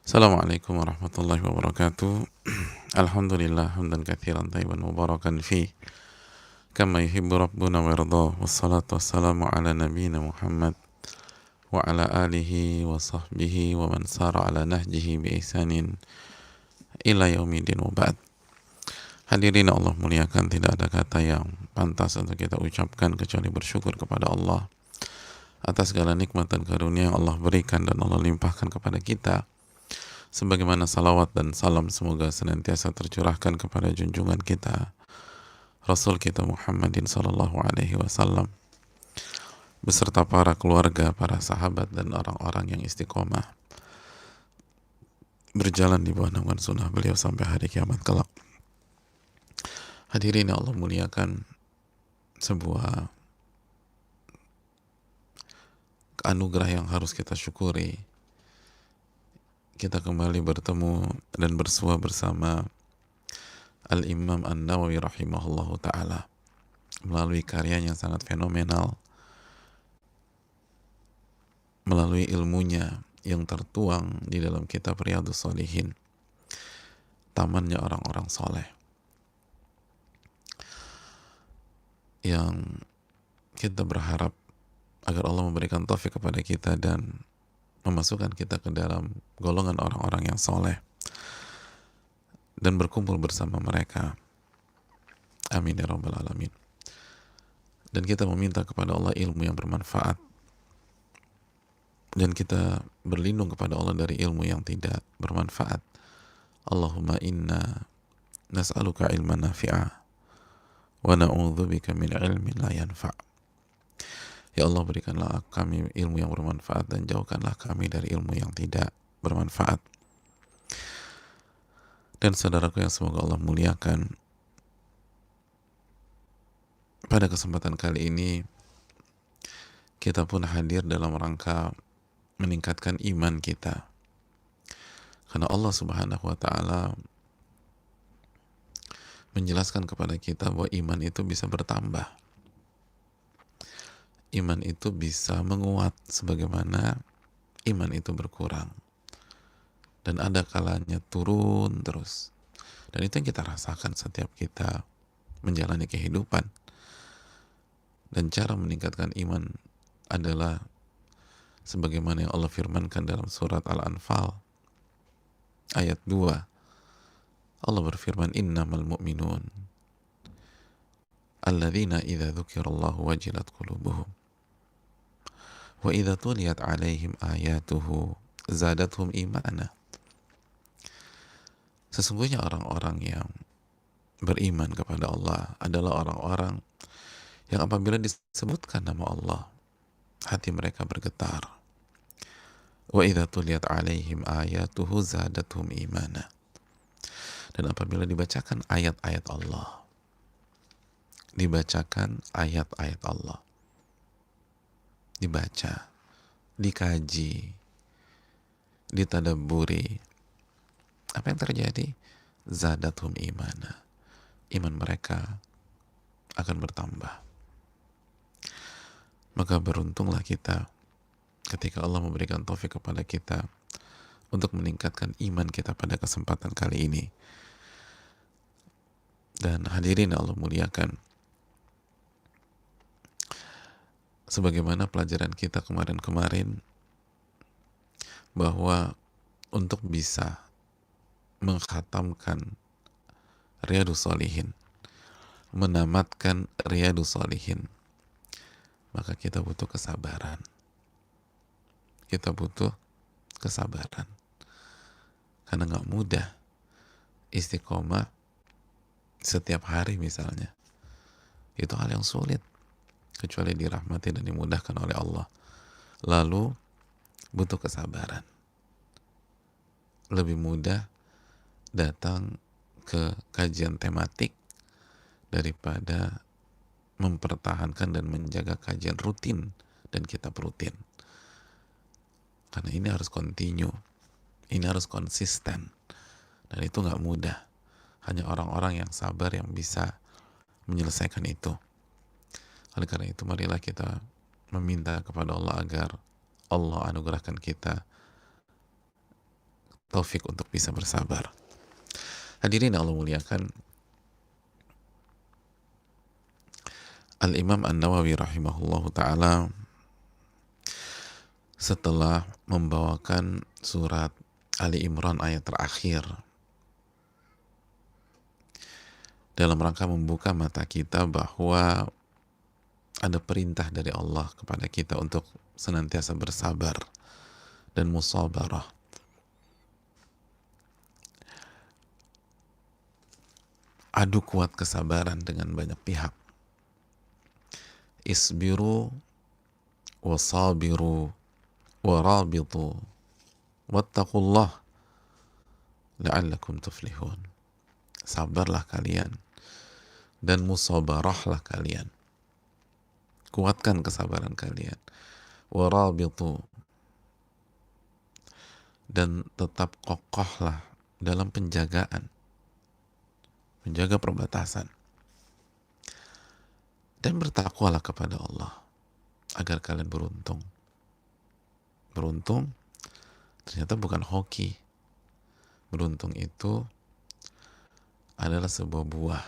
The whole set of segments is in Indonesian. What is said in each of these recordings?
Assalamualaikum warahmatullahi wabarakatuh. Alhamdulillah hamdan katsiran tayyiban mubarakan fi kama yuhibbu rabbuna wa yardah. Wassalatu wassalamu ala nabiyyina Muhammad wa ala alihi wa sahbihi wa man sara ala nahjihi bi ihsanin ila yaumidin wa ba'd. Hadirin Allah muliakan, tidak ada kata yang pantas untuk kita ucapkan kecuali bersyukur kepada Allah atas segala nikmat dan karunia yang Allah berikan dan Allah limpahkan kepada kita, sebagaimana salawat dan salam semoga senantiasa tercurahkan kepada junjungan kita Rasul kita Muhammadin sallallahu alaihi wasallam beserta para keluarga, para sahabat dan orang-orang yang istiqomah berjalan di bawah naungan sunnah beliau sampai hari kiamat kelak. Hadirin yang Allah muliakan, sebuah anugerah yang harus kita syukuri, kita kembali bertemu dan bersua bersama Al-Imam An-Nawawi rahimahullahu ta'ala melalui karyanya yang sangat fenomenal, melalui ilmunya yang tertuang di dalam kitab Riyadhus Shalihin, tamannya orang-orang soleh, yang kita berharap agar Allah memberikan taufik kepada kita dan memasukkan kita ke dalam golongan orang-orang yang soleh dan berkumpul bersama mereka. Amin ya rabbal alamin. Dan kita meminta kepada Allah ilmu yang bermanfaat, dan kita berlindung kepada Allah dari ilmu yang tidak bermanfaat. Allahumma inna nas'aluka ilman nafi'a wa na'udzubika min ilmin la yanfa'. Ya Allah, berikanlah kami ilmu yang bermanfaat dan jauhkanlah kami dari ilmu yang tidak bermanfaat. Dan saudaraku yang semoga Allah muliakan, pada kesempatan kali ini kita pun hadir dalam rangka meningkatkan iman kita, karena Allah Subhanahu wa ta'ala menjelaskan kepada kita bahwa iman itu bisa bertambah, iman itu bisa menguat sebagaimana iman itu berkurang, dan ada kalanya turun terus. Dan itu yang kita rasakan setiap kita menjalani kehidupan. Dan cara meningkatkan iman adalah sebagaimana yang Allah firmankan dalam surat Al-Anfal ayat 2. Allah berfirman, innamal mu'minun alladzina idza dzukirallahu wajilat qulubuhum wa idza tuliyat alaihim ayatuhu zadathum imana. Sesungguhnya orang-orang yang beriman kepada Allah adalah orang-orang yang apabila disebutkan nama Allah, hati mereka bergetar. Wa idza tuliyat alaihim ayatuhu zadathum imana. Dan apabila dibacakan ayat-ayat Allah, dibacakan ayat-ayat Allah, dibaca, dikaji, ditadabburi, apa yang terjadi? Zadathum imana. Iman mereka akan bertambah. Maka beruntunglah kita ketika Allah memberikan taufik kepada kita untuk meningkatkan iman kita pada kesempatan kali ini. Dan hadirin Allah muliakan, sebagaimana pelajaran kita kemarin-kemarin, bahwa untuk bisa mengkhatamkan Riyadhus Shalihin, menamatkan Riyadhus Shalihin, maka kita butuh kesabaran. Kita butuh kesabaran. Karena nggak mudah istiqomah setiap hari misalnya. Itu hal yang sulit, kecuali dirahmati dan dimudahkan oleh Allah. Lalu butuh kesabaran. Lebih mudah datang ke kajian tematik daripada mempertahankan dan menjaga kajian rutin dan kitab rutin. Karena ini harus continue, ini harus konsisten, dan itu nggak mudah. Hanya orang-orang yang sabar yang bisa menyelesaikan itu. Oleh karena itu, marilah kita meminta kepada Allah agar Allah anugerahkan kita taufik untuk bisa bersabar. Hadirin yang Allah muliakan, Al-Imam An-Nawawi rahimahullahu ta'ala setelah membawakan surat Ali Imran ayat terakhir dalam rangka membuka mata kita bahwa ada perintah dari Allah kepada kita untuk senantiasa bersabar dan musabarah. Adu kuat kesabaran dengan banyak pihak. Isbiru wasabiru warabitu wattaqullah la'allakum tuflihun. Sabarlah kalian dan musabarahlah kalian. Kuatkan kesabaran kalian. Warabitu, dan tetap kokohlah dalam penjagaan, menjaga perbatasan, dan bertakwalah kepada Allah agar kalian beruntung. Beruntung ternyata bukan hoki. Beruntung itu adalah sebuah buah.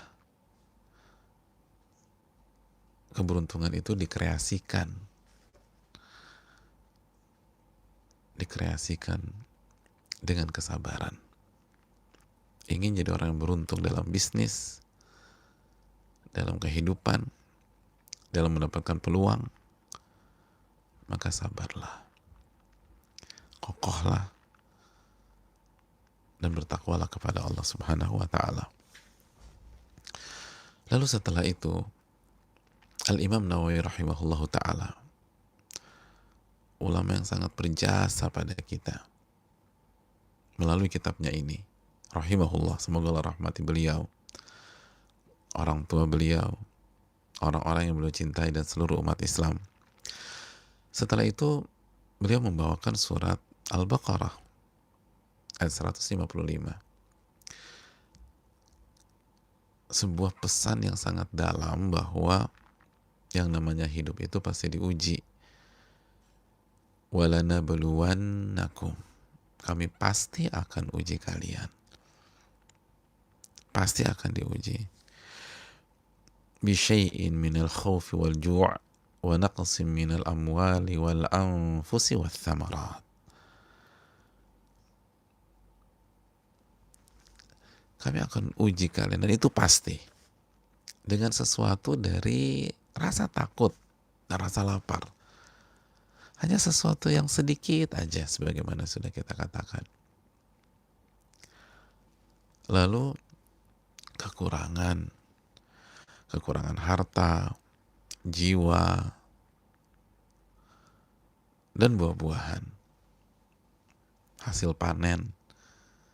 Keberuntungan itu dikreasikan dengan kesabaran. Ingin jadi orang yang beruntung dalam bisnis, dalam kehidupan, dalam mendapatkan peluang, maka sabarlah, kokohlah, dan bertakwalah kepada Allah Subhanahu wa ta'ala. Lalu setelah itu, Al-Imam Nawawi rahimahullahu ta'ala, ulama yang sangat berjasa pada kita melalui kitabnya ini, rahimahullah, semoga Allah rahmati beliau, orang tua beliau, orang-orang yang beliau cintai, dan seluruh umat Islam. Setelah itu beliau membawakan surat Al-Baqarah ayat 155, sebuah pesan yang sangat dalam bahwa yang namanya hidup itu pasti diuji. Walanabluwannakum, kami pasti akan uji kalian, pasti akan diuji. Bisyai'in minal khawfi wal ju' wa naqsim minal amwali wal anfusi wal thamarat. Kami akan uji kalian, dan itu pasti, dengan sesuatu dari rasa takut dan rasa lapar. Hanya sesuatu yang sedikit aja, sebagaimana sudah kita katakan. Lalu kekurangan harta, jiwa, dan buah-buahan, hasil panen,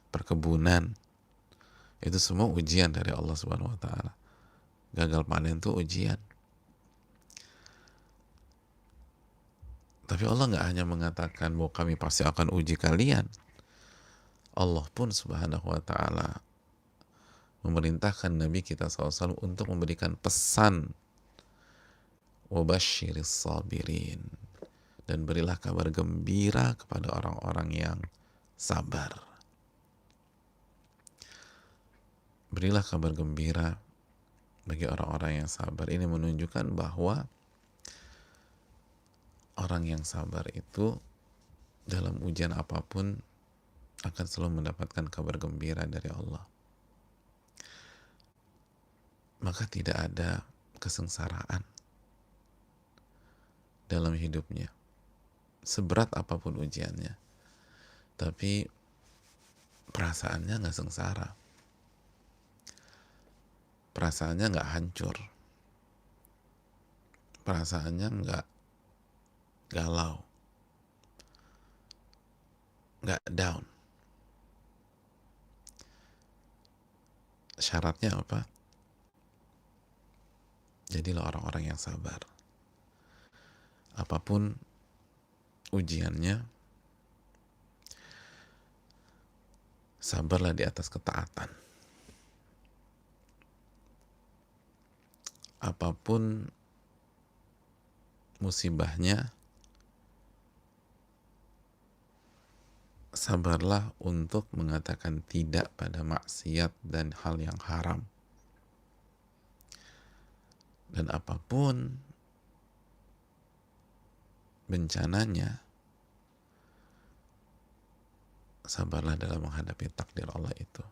perkebunan, itu semua ujian dari Allah Subhanahu wa ta'ala. Gagal panen itu ujian. Tapi Allah nggak hanya mengatakan bahwa kami pasti akan uji kalian. Allah pun Subhanahu wa ta'ala memerintahkan Nabi kita SAW untuk memberikan pesan, wabashiris sabirin, dan berilah kabar gembira kepada orang-orang yang sabar. Berilah kabar gembira bagi orang-orang yang sabar. Ini menunjukkan bahwa orang yang sabar itu dalam ujian apapun akan selalu mendapatkan kabar gembira dari Allah. Maka tidak ada kesengsaraan dalam hidupnya, seberat apapun ujiannya, tapi perasaannya nggak sengsara, perasaannya nggak hancur, perasaannya nggak galau, nggak down. Syaratnya apa? Jadilah orang-orang yang sabar. Apapun ujiannya, sabarlah di atas ketaatan. Apapun musibahnya, sabarlah untuk mengatakan tidak pada maksiat dan hal yang haram. Dan apapun bencananya, sabarlah dalam menghadapi takdir Allah itu.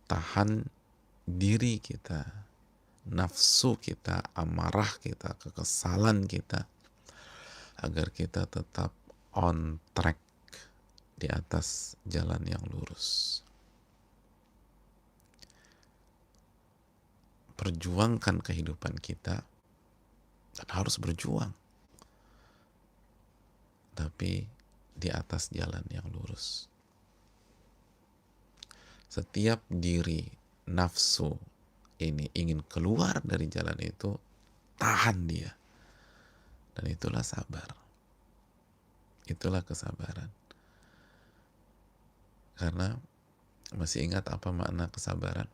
Tahan diri kita, nafsu kita, amarah kita, kekesalan kita, agar kita tetap on track di atas jalan yang lurus. Perjuangkan kehidupan kita, dan harus berjuang, tapi di atas jalan yang lurus. Setiap diri nafsu ini ingin keluar dari jalan itu, tahan dia. Dan itulah sabar. Itulah kesabaran. Karena masih ingat apa makna kesabaran?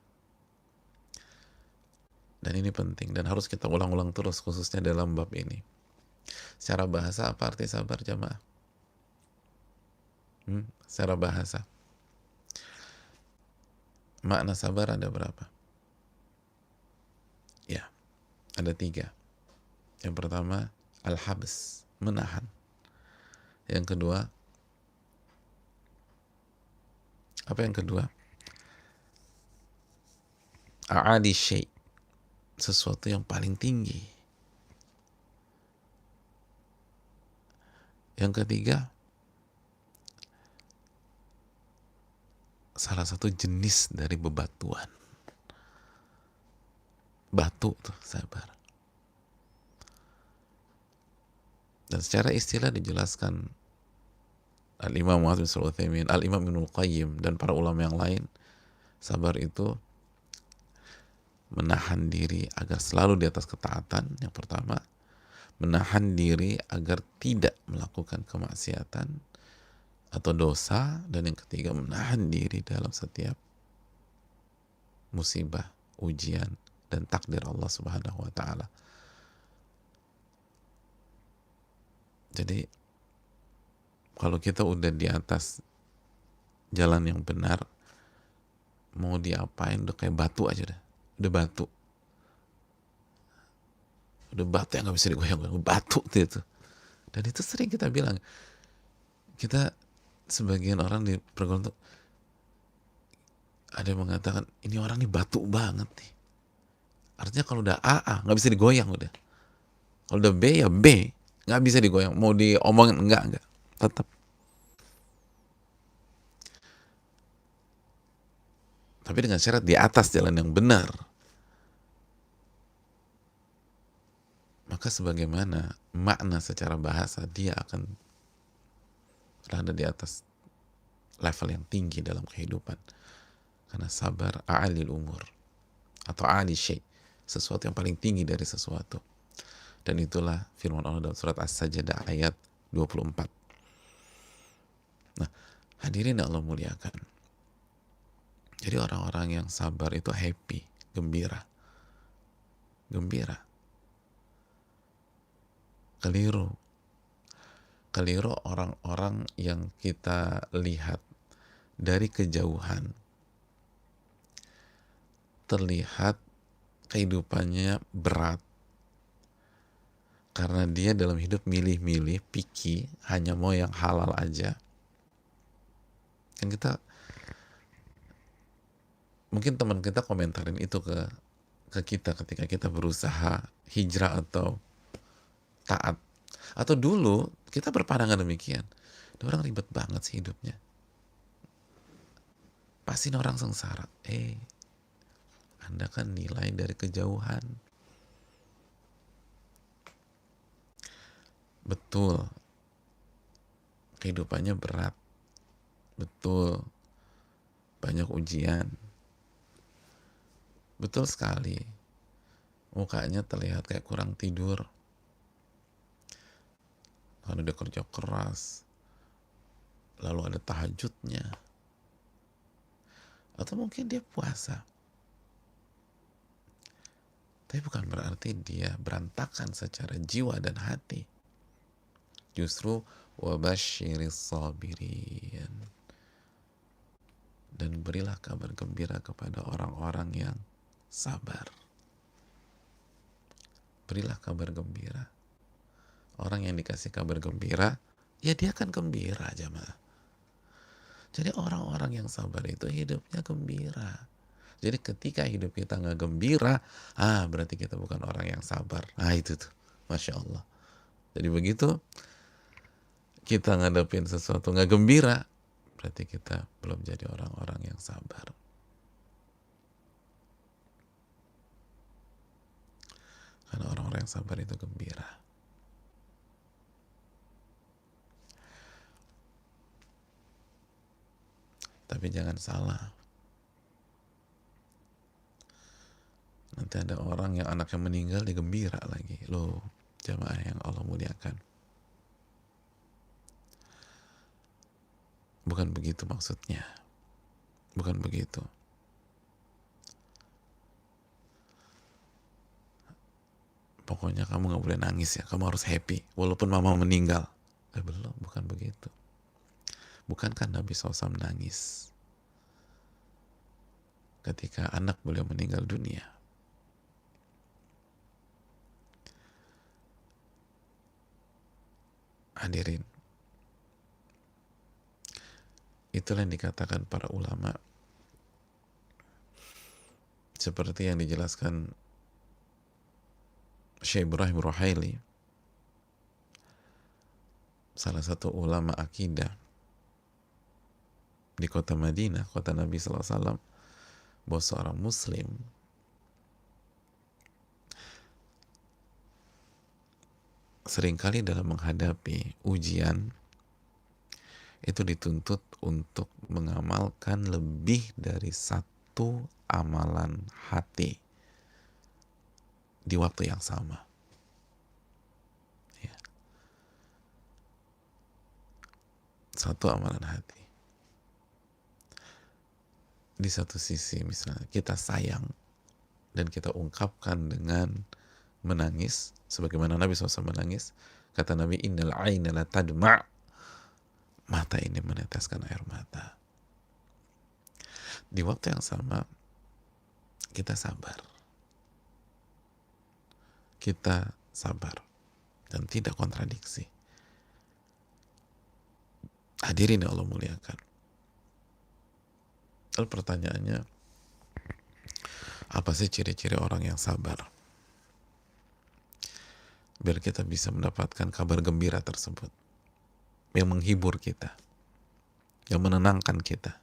Dan ini penting dan harus kita ulang-ulang terus, khususnya dalam bab ini. Secara bahasa apa arti sabar, jamaah? Secara bahasa, makna sabar ada berapa? Ya, ada 3. Yang pertama, al-habs, menahan. Yang kedua, apa yang kedua? A'ali syai', sesuatu yang paling tinggi. Yang ketiga, salah satu jenis dari bebatuan. Batu tuh sabar. Dan secara istilah dijelaskan Al-Imam Muhammad bin Shalih Al-Utsaimin, Al-Imam Ibnul Qayyim, dan para ulama yang lain, sabar itu menahan diri agar selalu di atas ketaatan, yang pertama. Menahan diri agar tidak melakukan kemaksiatan atau dosa, dan yang ketiga menahan diri dalam setiap musibah, ujian, dan takdir Allah Subhanahu wa ta'ala. Jadi kalau kita udah di atas jalan yang benar, mau diapain udah kayak batu aja dah. Udah batu yang gak bisa digoyang-goyang, batu itu. Dan itu sering kita bilang, kita sebagian orang di pergaulan tuh ada yang mengatakan ini orang nih batu banget nih. Artinya kalau udah A nggak bisa digoyang udah. Kalau udah B ya B, nggak bisa digoyang. Mau diomongin enggak, tetap. Tapi dengan syarat di atas jalan yang benar. Maka sebagaimana makna secara bahasa, dia akan berada di atas level yang tinggi dalam kehidupan. Karena sabar a'alil umur, atau a'ali syai', sesuatu yang paling tinggi dari sesuatu. Dan itulah firman Allah dalam surat As-Sajdah ayat 24. Nah, hadirin yang Allah muliakan, jadi orang-orang yang sabar itu happy, gembira. Keliru orang-orang yang kita lihat dari kejauhan, terlihat kehidupannya berat karena dia dalam hidup milih-milih, picky, hanya mau yang halal aja. Kan mungkin teman kita komentarin itu ke kita ketika kita berusaha hijrah atau taat. Atau dulu kita berpandangan demikian, orang ribet banget sih hidupnya, pasti orang sengsara. Anda kan nilai dari kejauhan. Betul, kehidupannya berat, betul, banyak ujian, betul sekali. Mukanya terlihat kayak kurang tidur karena dia kerja keras, lalu ada tahajudnya, atau mungkin dia puasa. Tapi bukan berarti dia berantakan secara jiwa dan hati. Justru wabasyiris sabirin, dan berilah kabar gembira kepada orang-orang yang sabar. Berilah kabar gembira. Orang yang dikasih kabar gembira, ya dia akan gembira, jamaah. Jadi orang-orang yang sabar itu hidupnya gembira. Jadi ketika hidup kita nggak gembira, berarti kita bukan orang yang sabar. Itu tuh, Masya Allah. Jadi begitu kita ngadepin sesuatu nggak gembira, berarti kita belum jadi orang-orang yang sabar. Karena orang-orang yang sabar itu gembira. Tapi jangan salah. Nanti ada orang yang anaknya meninggal, dia gembira lagi. Loh, jamaah yang Allah muliakan. Bukan begitu maksudnya. Bukan begitu. Pokoknya kamu gak boleh nangis ya. Kamu harus happy. Walaupun mama meninggal. Belum, bukan begitu. Bukankah Nabi SAW nangis ketika anak beliau meninggal dunia? Hadirin, itulah yang dikatakan para ulama, seperti yang dijelaskan Syekh Ibrahim Ruhaili, salah satu ulama akidah di kota Madinah, kota Nabi SAW, bahwa seorang muslim seringkali dalam menghadapi ujian itu dituntut untuk mengamalkan lebih dari satu amalan hati di waktu yang sama. Ya. Satu amalan hati. Di satu sisi misalnya kita sayang dan kita ungkapkan dengan menangis, sebagaimana Nabi SAW menangis. Kata Nabi, innal aina la tadma', mata ini meneteskan air mata. Di waktu yang sama kita sabar. Kita sabar dan tidak kontradiksi. Hadirin yang Allah muliakan. Lalu pertanyaannya, apa sih ciri-ciri orang yang sabar? Biar kita bisa mendapatkan kabar gembira tersebut yang menghibur kita, yang menenangkan kita.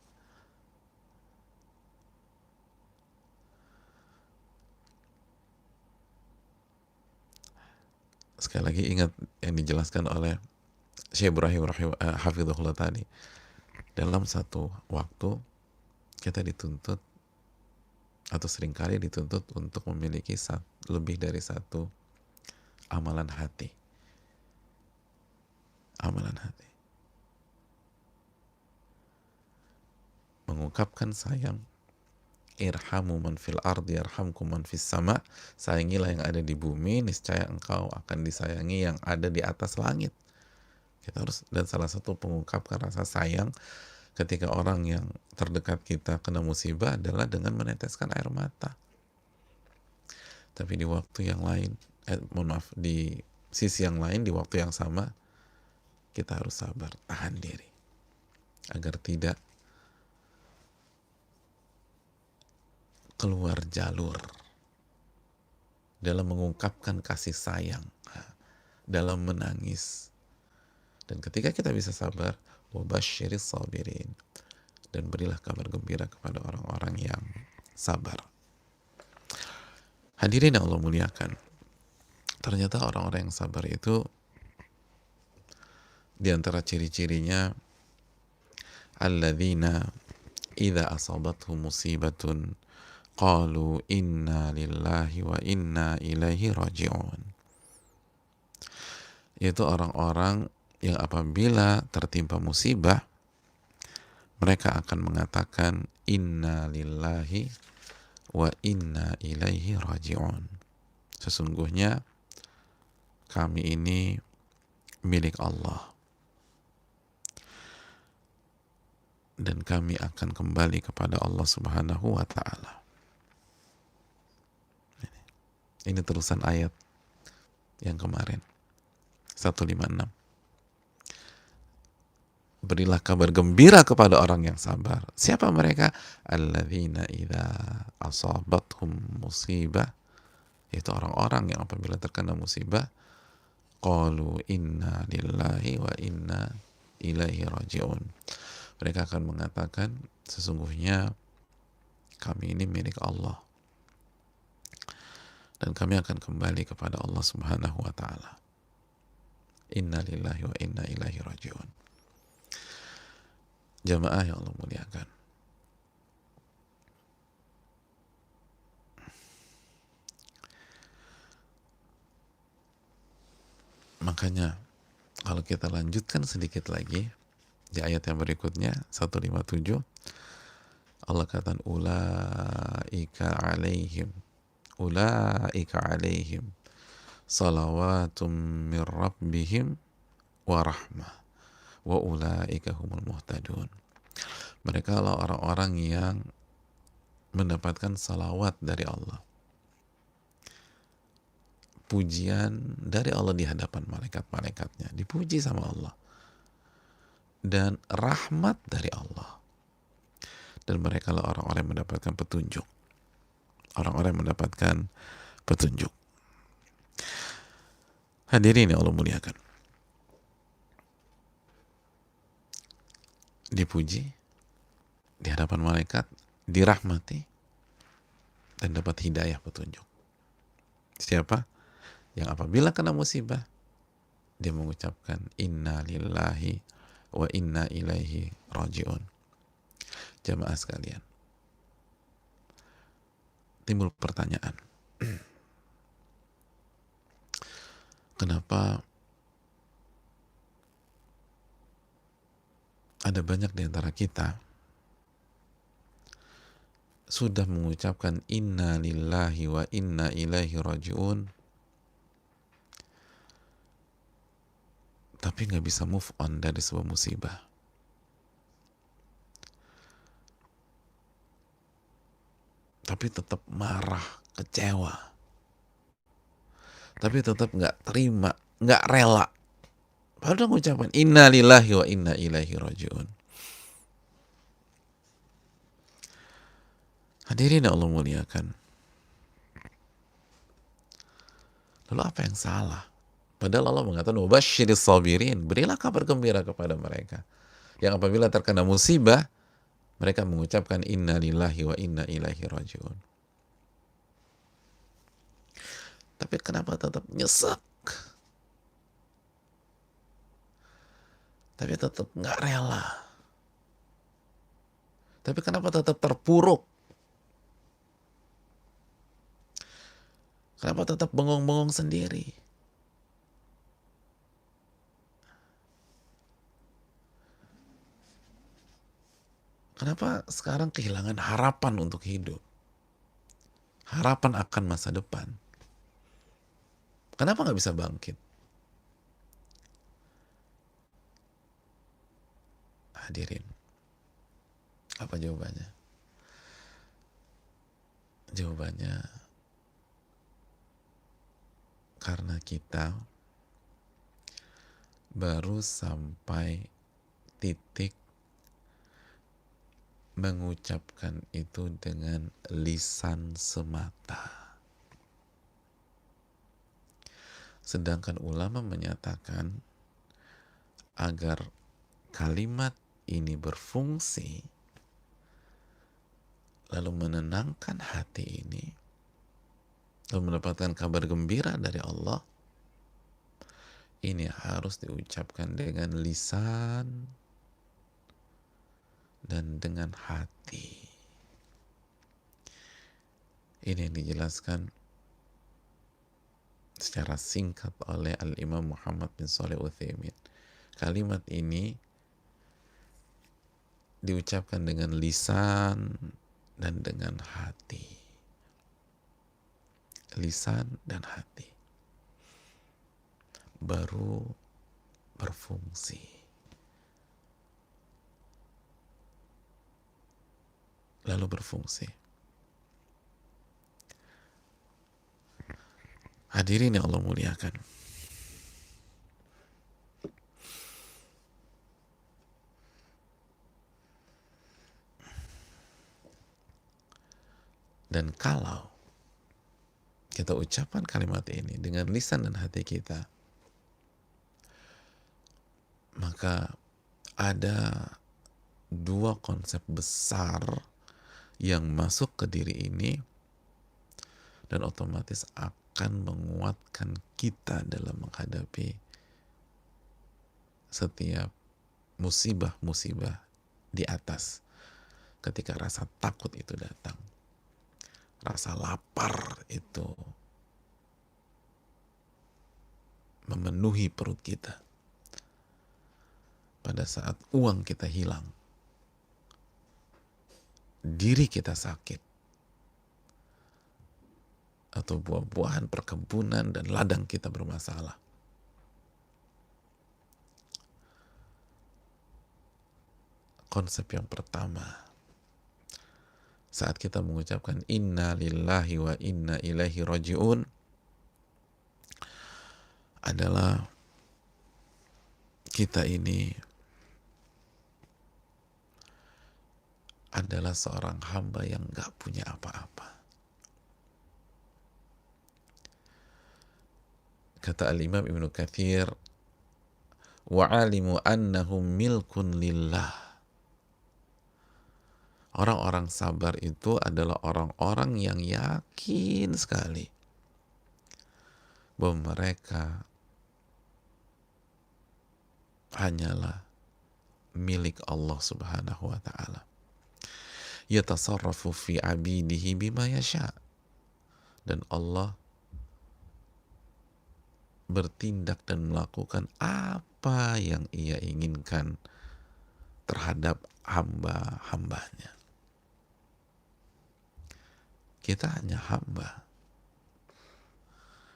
Sekali lagi ingat yang dijelaskan oleh Syekh Ibrahim Hafizahullah tadi. Dalam satu waktu kita dituntut, atau seringkali dituntut untuk memiliki lebih dari satu amalan hati. Amalan hati. Mengungkapkan sayang. Irhamu man fil ardi yarhamkum man fis sama. Sayangilah yang ada di bumi, niscaya engkau akan disayangi yang ada di atas langit. Kita harus, dan salah satu pengungkapkan rasa sayang ketika orang yang terdekat kita kena musibah adalah dengan meneteskan air mata. Tapi di waktu yang lain, di sisi yang lain, di waktu yang sama, kita harus sabar, tahan diri agar tidak keluar jalur dalam mengungkapkan kasih sayang, dalam menangis. Dan ketika kita bisa sabar, wabasyiris sabirin, dan berilah kabar gembira kepada orang-orang yang sabar. Hadirin yang Allah muliakan, ternyata orang-orang yang sabar itu di antara ciri-cirinya alladzina idza asabathum musibatun qalu inna lillahi wa inna ilaihi raji'un. Yaitu orang-orang yang apabila tertimpa musibah, mereka akan mengatakan inna lillahi wa inna ilaihi raji'un. Sesungguhnya kami ini milik Allah, dan kami akan kembali kepada Allah Subhanahu wa Ta'ala. Ini terusan ayat yang kemarin 156. Berilah kabar gembira kepada orang yang sabar. Siapa mereka? Alladzina idza asabathum musibah, yaitu orang-orang yang apabila terkena musibah, qalu inna lillahi wa inna ilaihi raji'un. Mereka akan mengatakan, sesungguhnya kami ini milik Allah dan kami akan kembali kepada Allah Subhanahu wa Ta'ala. Inna lillahi wa inna ilaihi raji'un. Jamaah yang Allah muliakan, makanya kalau kita lanjutkan sedikit lagi di ayat yang berikutnya 157, Allah katakan ulaika alaihim salawatum min rabbihim wa rahmah wa ulaika humul muhtadun. Mereka adalah orang-orang yang mendapatkan salawat dari Allah, pujian dari Allah di hadapan malaikat-malaikatnya, dipuji sama Allah, dan rahmat dari Allah. Dan mereka adalah orang-orang yang mendapatkan petunjuk, orang-orang yang mendapatkan petunjuk. Hadirin yang Allah muliakan, dipuji di hadapan malaikat, dirahmati, dan dapat hidayah petunjuk. Siapa? Yang apabila kena musibah, dia mengucapkan inna lillahi wa inna ilaihi raji'un. Jamaah sekalian, timbul pertanyaan, kenapa ada banyak di antara kita sudah mengucapkan inna lillahi wa inna ilaihi raji'un, tapi nggak bisa move on dari sebuah musibah. Tapi tetap marah, kecewa, tapi tetap nggak terima, nggak rela. Padahal mengucapkan inna lillahi wa inna ilaihi raji'un. Hadirin Allah muliakan, lalu apa yang salah? Padahal Allah mengatakan wabasyiris sabirin, berilah kabar gembira kepada mereka yang apabila terkena musibah mereka mengucapkan inna lillahi wa inna ilaihi raji'un. Tapi kenapa tetap nyesek? Tapi tetap nggak rela. Tapi kenapa tetap terpuruk? Kenapa tetap bengong-bengong sendiri? Kenapa sekarang kehilangan harapan untuk hidup? Harapan akan masa depan. Kenapa nggak bisa bangkit? Hadirin, apa jawabannya? Jawabannya karena kita baru sampai titik mengucapkan itu dengan lisan semata. Sedangkan ulama menyatakan agar kalimat ini berfungsi lalu menenangkan hati ini, lalu mendapatkan kabar gembira dari Allah, ini harus diucapkan dengan lisan dan dengan hati. Ini yang dijelaskan secara singkat oleh Al-Imam Muhammad bin Shalih Utsaimin. Kalimat ini diucapkan dengan lisan dan dengan hati. Lisan dan hati. Baru berfungsi. Lalu berfungsi. Hadirin yang Allah muliakan. Dan kalau kita ucapkan kalimat ini dengan lisan dan hati kita, maka ada dua konsep besar yang masuk ke diri ini dan otomatis akan menguatkan kita dalam menghadapi setiap musibah-musibah di atas. Ketika rasa takut itu datang, rasa lapar itu memenuhi perut kita, pada saat uang kita hilang, diri kita sakit, atau buah-buahan perkebunan dan ladang kita bermasalah, konsep yang pertama saat kita mengucapkan inna lillahi wa inna ilaihi raji'un adalah kita ini adalah seorang hamba yang gak punya apa-apa. Kata Al-Imam Ibnu Katsir, wa'alimu annahum milkun lillah. Orang-orang sabar itu adalah orang-orang yang yakin sekali bahwa mereka hanyalah milik Allah Subhanahu wa ta'ala. Yatasarrafu fi abidihi bima yasha. Dan Allah bertindak dan melakukan apa yang ia inginkan terhadap hamba-hambanya. Kita hanya hamba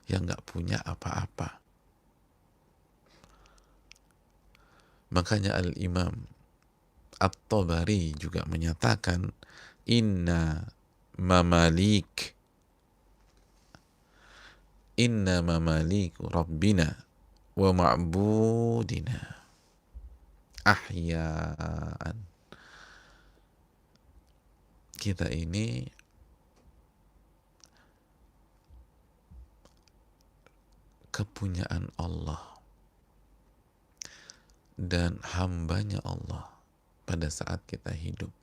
yang gak punya apa-apa. Makanya Al-Imam At-Tabari juga menyatakan inna mamalik rabbina wa ma'budina ahya'an. Kita ini kepunyaan Allah dan hambanya Allah pada saat kita hidup.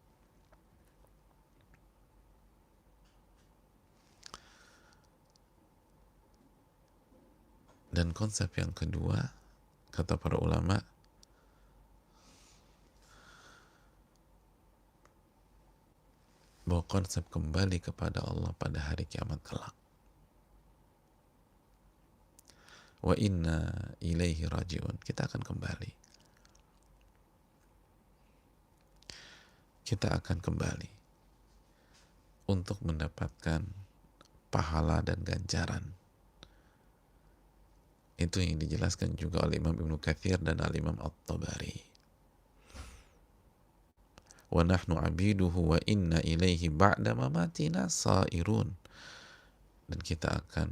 Dan konsep yang kedua, kata para ulama, bahwa konsep kembali kepada Allah pada hari kiamat kelak. Wa inna ilaihi raji'un. Kita akan kembali. Kita akan kembali untuk mendapatkan pahala dan ganjaran. Itu yang dijelaskan juga oleh Imam Ibnu Katsir dan Al-Imam At-Tabari. Wa nahnu abiduhu wa inna ilaihi ba'da mamatina sairun. Dan kita akan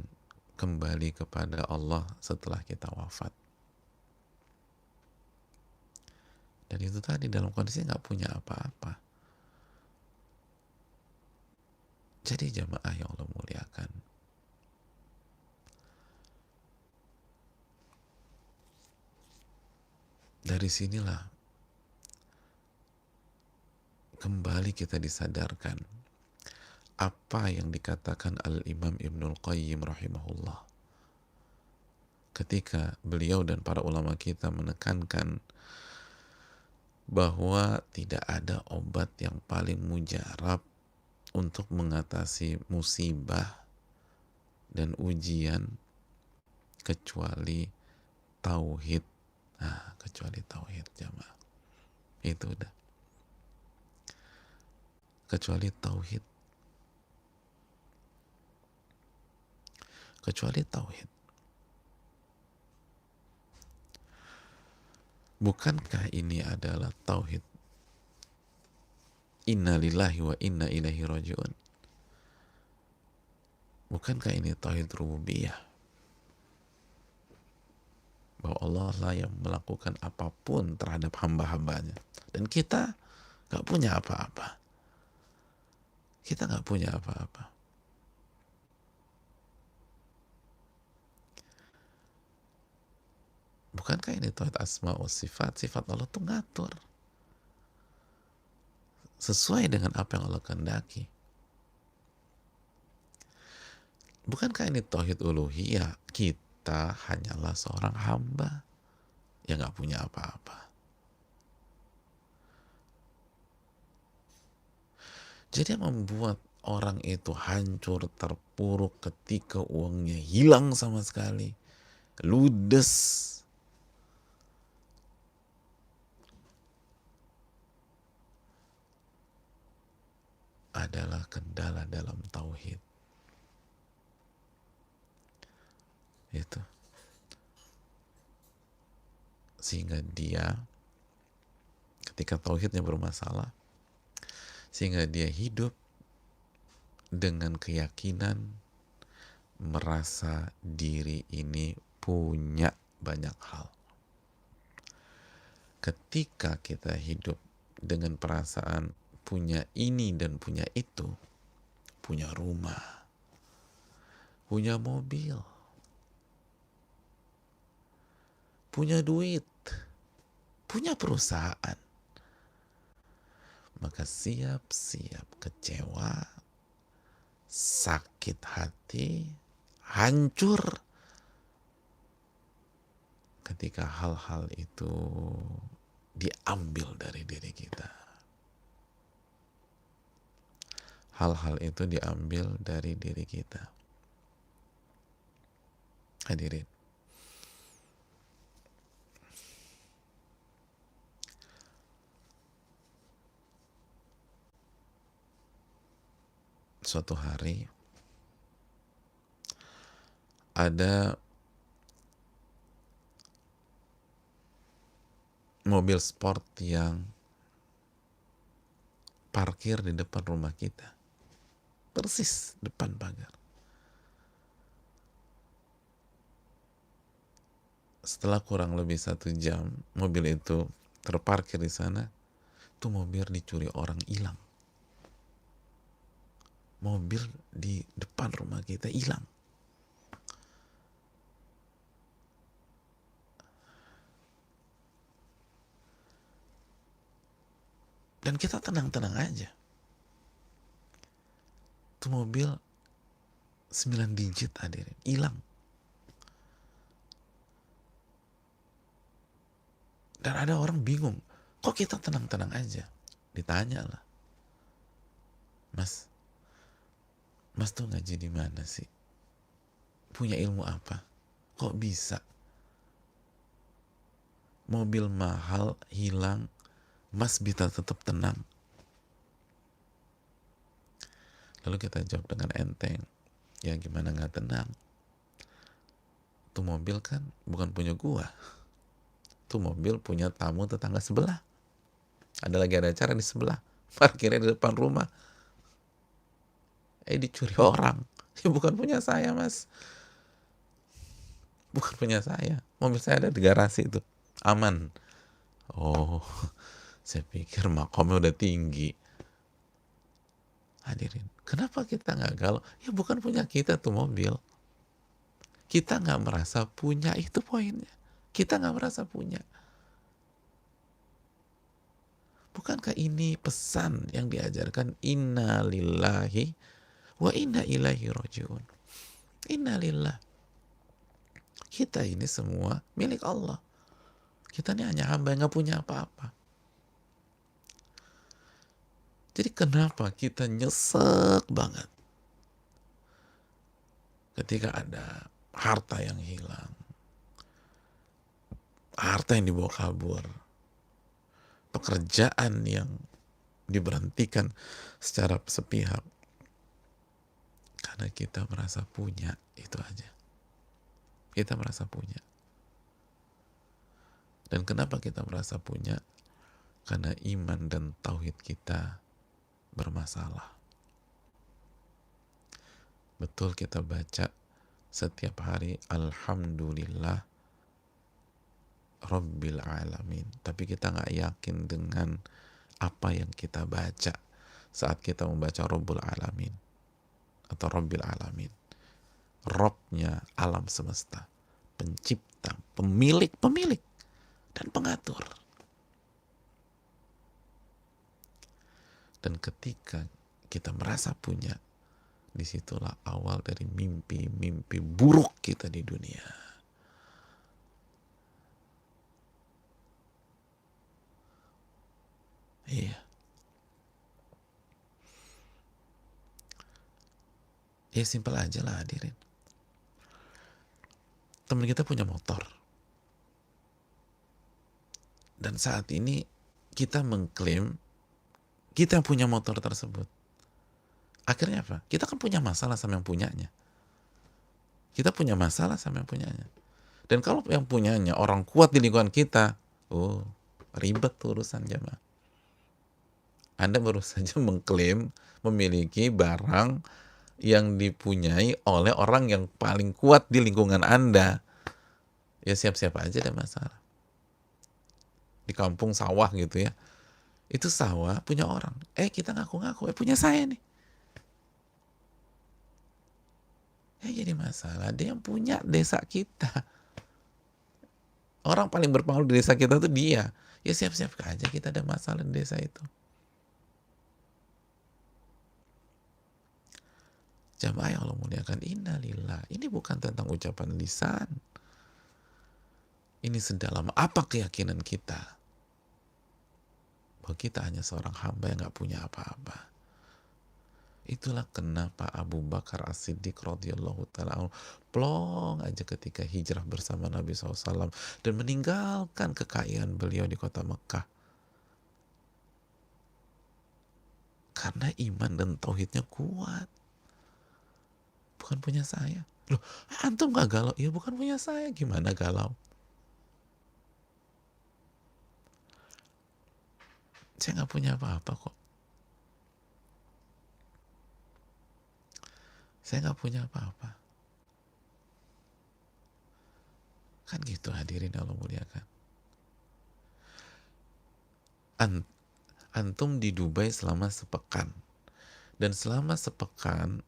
kembali kepada Allah setelah kita wafat. Dan itu tadi dalam kondisi nggak punya apa-apa. Jadi jamaah yang Allah muliakan, dari sinilah kembali kita disadarkan apa yang dikatakan Al-Imam Ibnul Qayyim rahimahullah ketika beliau dan para ulama kita menekankan bahwa tidak ada obat yang paling mujarab untuk mengatasi musibah dan ujian kecuali tauhid. Nah, kecuali tauhid jamaah. Itu udah. Kecuali tauhid. Kecuali tauhid. Bukankah ini adalah tauhid inna lillahi wa inna ilaihi rajiun? Bukankah ini tauhid rububiyah, bahwa Allah lah yang melakukan apapun terhadap hamba-hambanya, dan kita gak punya apa-apa. Kita gak punya apa-apa. Bukankah ini tauhid asma wa sifat? Sifat Allah tuh ngatur sesuai dengan apa yang Allah kehendaki. Bukankah ini tauhid uluhiyah? Kita hanyalah seorang hamba yang gak punya apa-apa. Jadi yang membuat orang itu hancur, terpuruk ketika uangnya hilang sama sekali, ludes, adalah kendala dalam tauhid. Itu. Sehingga dia, ketika tauhidnya bermasalah, sehingga dia hidup dengan keyakinan merasa diri ini punya banyak hal. Ketika kita hidup dengan perasaan punya ini dan punya itu, punya rumah, punya mobil, punya duit, punya perusahaan, maka siap-siap kecewa, sakit hati, hancur ketika hal-hal itu diambil dari diri kita. Hal-hal itu diambil dari diri kita. Hadirin, suatu hari ada mobil sport yang parkir di depan rumah kita, persis depan pagar. Setelah kurang lebih 1 jam mobil itu terparkir di sana, tuh mobil dicuri orang, hilang. Mobil di depan rumah kita hilang. Dan kita tenang-tenang aja. Tuh mobil 9 digit, hadirin, hilang. Dan ada orang bingung, kok kita tenang-tenang aja? Ditanya lah, Mas tuh ngaji di mana sih? Punya ilmu apa? Kok bisa? Mobil mahal hilang, Mas bisa tetap tenang? Lalu kita jawab dengan enteng, ya gimana nggak tenang? Tuh mobil kan bukan punya gua. Tuh mobil punya tamu tetangga sebelah. Ada lagi ada acara di sebelah, parkirnya di depan rumah. Dicuri orang. Ya bukan punya saya, Mas. Bukan punya saya. Mobil saya ada di garasi itu. Aman. Oh, saya pikir makomnya udah tinggi. Hadirin, kenapa kita nggak galau? Ya bukan punya kita tuh mobil. Kita nggak merasa punya, itu poinnya. Kita nggak merasa punya. Bukankah ini pesan yang diajarkan inna lillahi wa inna ilaihi rajiun. Inna lillah. Kita ini semua milik Allah. Kita ini hanya hamba yang nggak punya apa-apa. Jadi kenapa kita nyesek banget ketika ada harta yang hilang, harta yang dibawa kabur, pekerjaan yang diberhentikan secara sepihak, karena kita merasa punya, itu aja. Kita merasa punya. Dan kenapa kita merasa punya? Karena iman dan tauhid kita bermasalah. Betul kita baca setiap hari Alhamdulillah Rabbil Alamin, tapi kita nggak yakin dengan apa yang kita baca saat kita membaca Rabbul Alamin atau Rabbil Alamin. Robnya alam semesta, pencipta, pemilik, dan pengatur. Dan ketika kita merasa punya, disitulah awal dari mimpi-mimpi buruk kita di dunia. Iya. Ya simpel aja lah hadirin. Teman kita punya motor. Dan saat ini kita mengklaim kita punya motor tersebut. Akhirnya apa? Kita kan punya masalah sama yang punyanya. Kita punya masalah sama yang punyanya. Dan kalau yang punyanya orang kuat di lingkungan kita, oh ribet tuh urusan jamaah. Anda baru saja mengklaim memiliki barang yang dipunyai oleh orang yang paling kuat di lingkungan Anda. Ya siap-siap aja ada masalah. Di kampung sawah gitu ya. Itu sawah punya orang. Kita ngaku-ngaku, punya saya nih. Jadi masalah, dia yang punya desa kita. Orang paling berpengaruh di desa kita tuh dia. Ya siap-siap aja kita ada masalah di desa itu. Jamaah yang Allah muliakan, innalillah. Ini bukan tentang ucapan lisan. Ini sedalam apa keyakinan kita. Bahwa kita hanya seorang hamba yang gak punya apa-apa. Itulah kenapa Abu Bakar As-Siddiq radhiyallahu ta'ala plong aja ketika hijrah bersama Nabi SAW dan meninggalkan kekayaan beliau di kota Mekah. Karena iman dan tauhidnya kuat. Bukan punya saya. Loh, antum gak galau? Ya bukan punya saya. Gimana galau? Saya gak punya apa-apa kok. Saya gak punya apa-apa. Kan gitu hadirin Allah muliakan. Antum di Dubai selama sepekan. Dan selama sepekan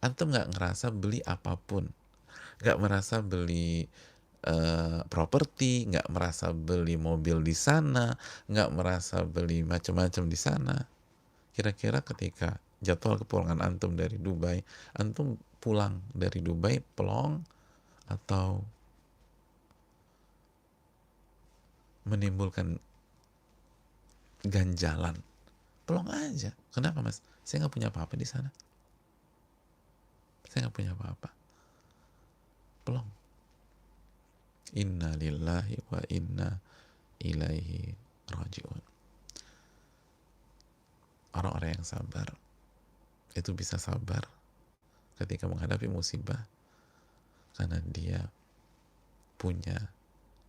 antum gak ngerasa beli apapun. Gak merasa beli properti, gak merasa beli mobil di sana, gak merasa beli macam-macam di sana. Kira-kira ketika jadwal kepulangan antum dari Dubai, antum pulang dari Dubai pelong atau menimbulkan ganjalan? Pelong aja. Kenapa mas? Saya nggak punya apa-apa di sana. Saya nggak punya apa-apa. Pelong. Inna lillahi wa inna ilaihi raji'un. Orang-orang yang sabar itu bisa sabar ketika menghadapi musibah karena dia punya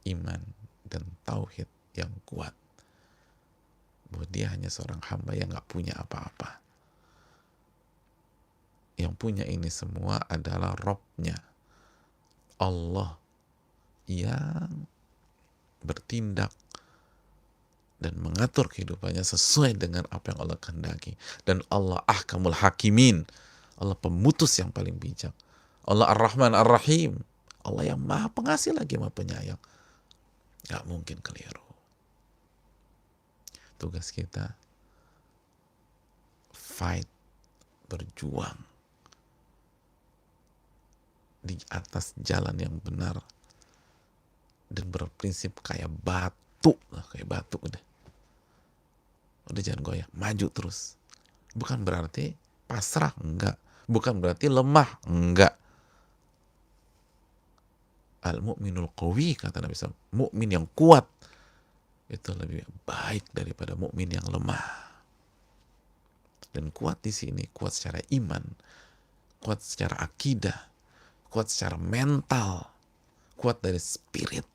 iman dan tauhid yang kuat bahwa dia hanya seorang hamba yang gak punya apa-apa. Yang punya ini semua adalah Robnya, Allah yang bertindak dan mengatur kehidupannya sesuai dengan apa yang Allah kehendaki. Dan Allah ahkamul hakimin, Allah pemutus yang paling bijak. Allah ar-Rahman ar-Rahim, Allah yang maha pengasih lagi maha penyayang. Gak mungkin keliru. Tugas kita fight, berjuang di atas jalan yang benar dan berprinsip kayak batu udah jangan goyah, maju terus. Bukan berarti pasrah, enggak. Bukan berarti lemah, enggak. Al-mu'minul qawi, kata Nabi SAW, mukmin yang kuat itu lebih baik daripada mukmin yang lemah. Dan kuat di sini kuat secara iman, kuat secara akidah, kuat secara mental, kuat dari spirit,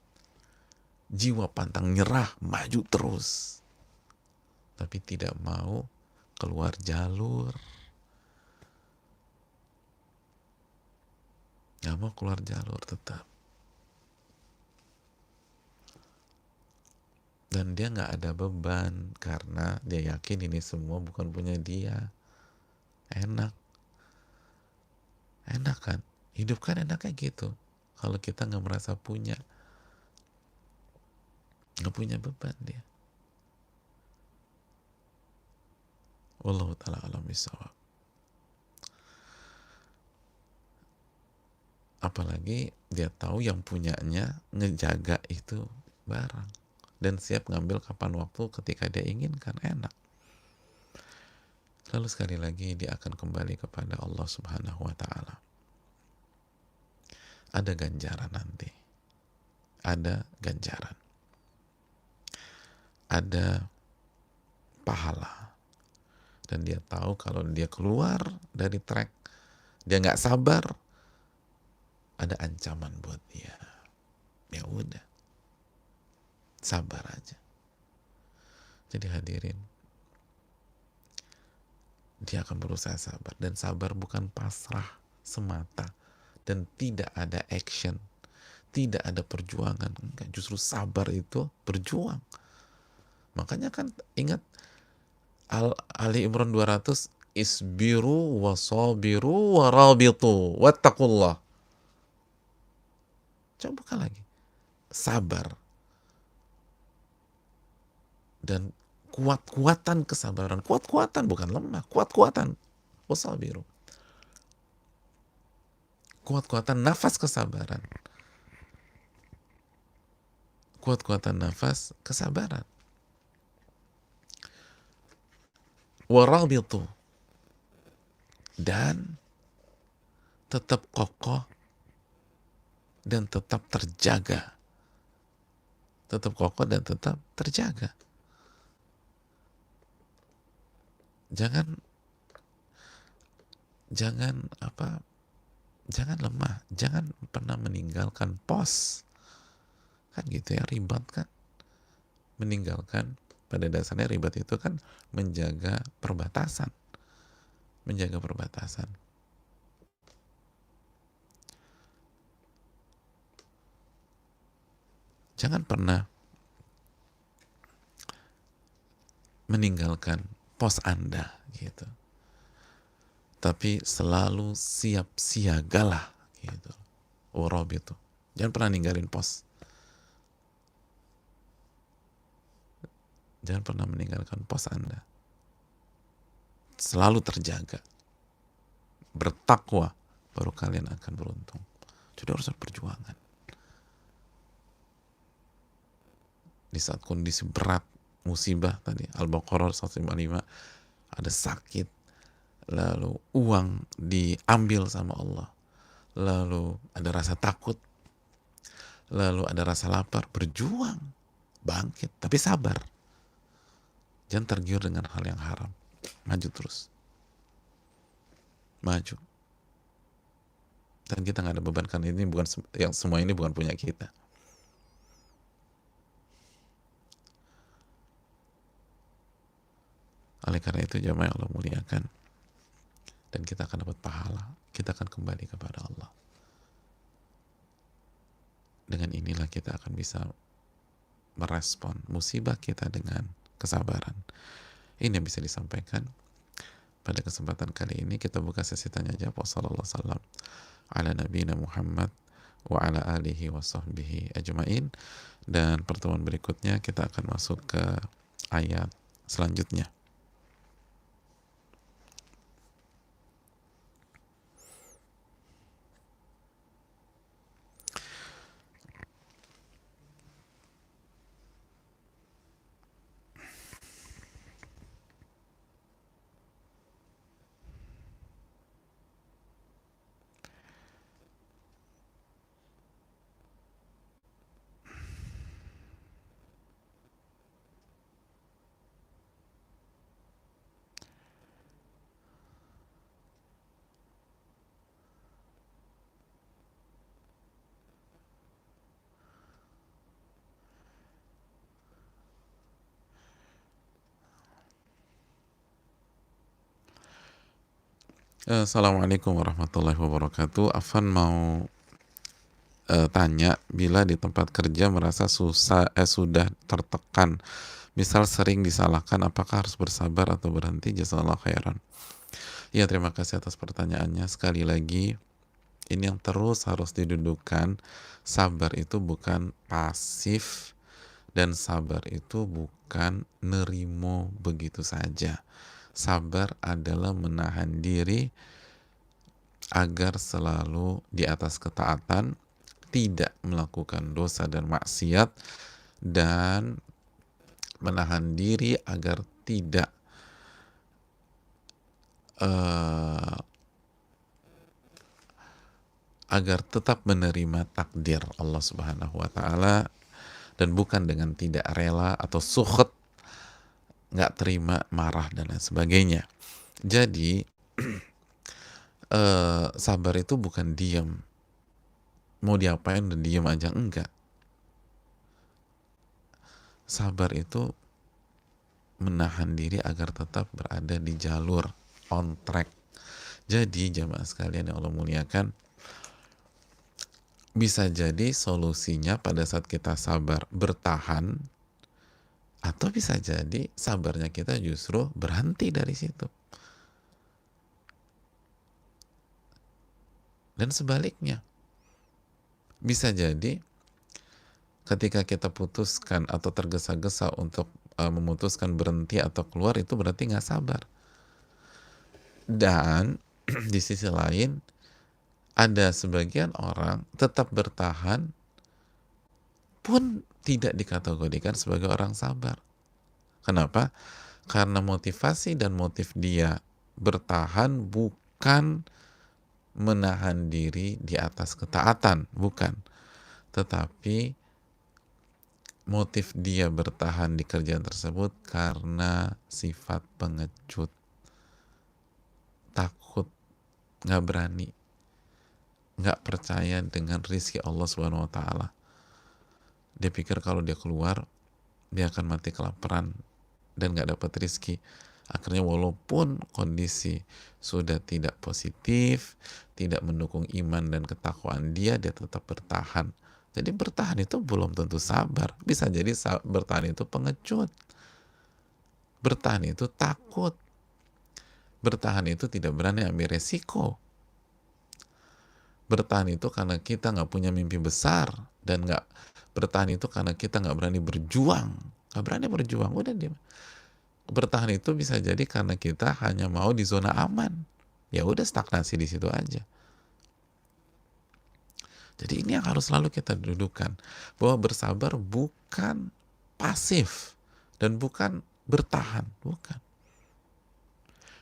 jiwa pantang nyerah, maju terus, tapi tidak mau keluar jalur, nggak mau keluar jalur tetap. Dan dia nggak ada beban karena dia yakin ini semua bukan punya dia. Enak, enak kan? Hidup kan enaknya gitu. Kalau kita nggak merasa punya, nggak punya beban dia. Wallahu ta'ala alam bisawab. Apalagi dia tahu yang punyanya ngejaga itu barang dan siap ngambil kapan waktu ketika dia inginkan. Enak. Lalu sekali lagi dia akan kembali kepada Allah Subhanahu wa ta'ala. Ada ganjaran nanti. Ada ganjaran. Ada pahala. Dan dia tahu kalau dia keluar dari track, dia nggak sabar, ada ancaman buat dia. Ya udah, sabar aja. Jadi hadirin, dia akan berusaha sabar. Dan sabar bukan pasrah semata. Dan tidak ada action. Tidak ada perjuangan. Enggak, justru sabar itu berjuang. Makanya kan ingat Ali Imran 200, isbiru wasabiru warabitu wattaqullah. Coba buka lagi. Sabar. Dan kuat-kuatan kesabaran. Kuat-kuatan, bukan lemah. Kuat-kuatan. Wasabiru. Kuat-kuatan nafas kesabaran. Kuat-kuatan nafas kesabaran. Warabitu. Dan tetap kokoh dan tetap terjaga. Tetap kokoh dan tetap terjaga. Jangan lemah, jangan pernah meninggalkan pos. Kan gitu ya, ribat kan. Meninggalkan, pada dasarnya ribat itu kan menjaga perbatasan. Menjaga perbatasan. Jangan pernah meninggalkan pos Anda gitu. Tapi selalu siap siagalah gitu. Worob itu. Jangan pernah ninggalin pos. Jangan pernah meninggalkan pos Anda. Selalu terjaga. Bertakwa, baru kalian akan beruntung. Jadi harus ada perjuangan. Di saat kondisi berat, musibah tadi, Al-Baqarah 155, ada sakit, lalu uang diambil sama Allah, lalu ada rasa takut, lalu ada rasa lapar, berjuang, bangkit, tapi sabar. Jangan tergiur dengan hal yang haram. Maju terus. Maju. Dan kita nggak ada beban, karena ini bukan, yang semua ini bukan punya kita. Oleh karena itu jamaah yang Allah muliakan, dan kita akan dapat pahala, kita akan kembali kepada Allah. Dengan inilah kita akan bisa merespon musibah kita dengan kesabaran. Ini yang bisa disampaikan pada kesempatan kali ini. Kita buka sesi tanya jawab. Wassallallahu wasallam ala nabiyina Muhammad wa ala alihi wa sahbihi ajma'in. Dan pertemuan berikutnya kita akan masuk ke ayat selanjutnya. Assalamualaikum warahmatullahi wabarakatuh. Afan mau tanya, bila di tempat kerja merasa sudah tertekan, misal sering disalahkan, apakah harus bersabar atau berhenti? Jazakallah khairan. Ya, terima kasih atas pertanyaannya. Sekali lagi, ini yang terus harus didudukan. Sabar itu bukan pasif, dan sabar itu bukan nerimo begitu saja. Sabar adalah menahan diri agar selalu di atas ketaatan, tidak melakukan dosa dan maksiat, dan menahan diri agar tidak uh, agar tetap menerima takdir Allah Subhanahu wa taala, dan bukan dengan tidak rela atau sukhut, nggak terima, marah dan lain sebagainya. Jadi sabar itu bukan diam, mau diapain dan diam aja, enggak. Sabar itu menahan diri agar tetap berada di jalur on track. Jadi jamaah sekalian yang Allah muliakan, bisa jadi solusinya pada saat kita sabar bertahan, atau bisa jadi sabarnya kita justru berhenti dari situ. Dan sebaliknya, bisa jadi ketika kita putuskan atau tergesa-gesa untuk memutuskan berhenti atau keluar, itu berarti nggak sabar. Dan di sisi lain, ada sebagian orang tetap bertahan pun tidak dikategorikan sebagai orang sabar. Kenapa? Karena motivasi dan motif dia bertahan bukan menahan diri di atas ketaatan, bukan. Tetapi motif dia bertahan di kerjaan tersebut karena sifat pengecut, takut, nggak berani, nggak percaya dengan rizki Allah Subhanahu wa taala. Dia pikir kalau dia keluar, dia akan mati kelaparan dan nggak dapat rizki. Akhirnya walaupun kondisi sudah tidak positif, tidak mendukung iman dan ketakwaan dia tetap bertahan. Jadi bertahan itu belum tentu sabar. Bisa jadi bertahan itu pengecut. Bertahan itu takut. Bertahan itu tidak berani ambil resiko. Bertahan itu karena kita nggak punya mimpi besar, dan nggak bertahan itu karena kita nggak berani berjuang. Nggak berani berjuang, udah dia. Bertahan itu bisa jadi karena kita hanya mau di zona aman. Ya udah, stagnasi di situ aja. Jadi ini yang harus selalu kita dudukan, bahwa bersabar bukan pasif dan bukan bertahan, bukan.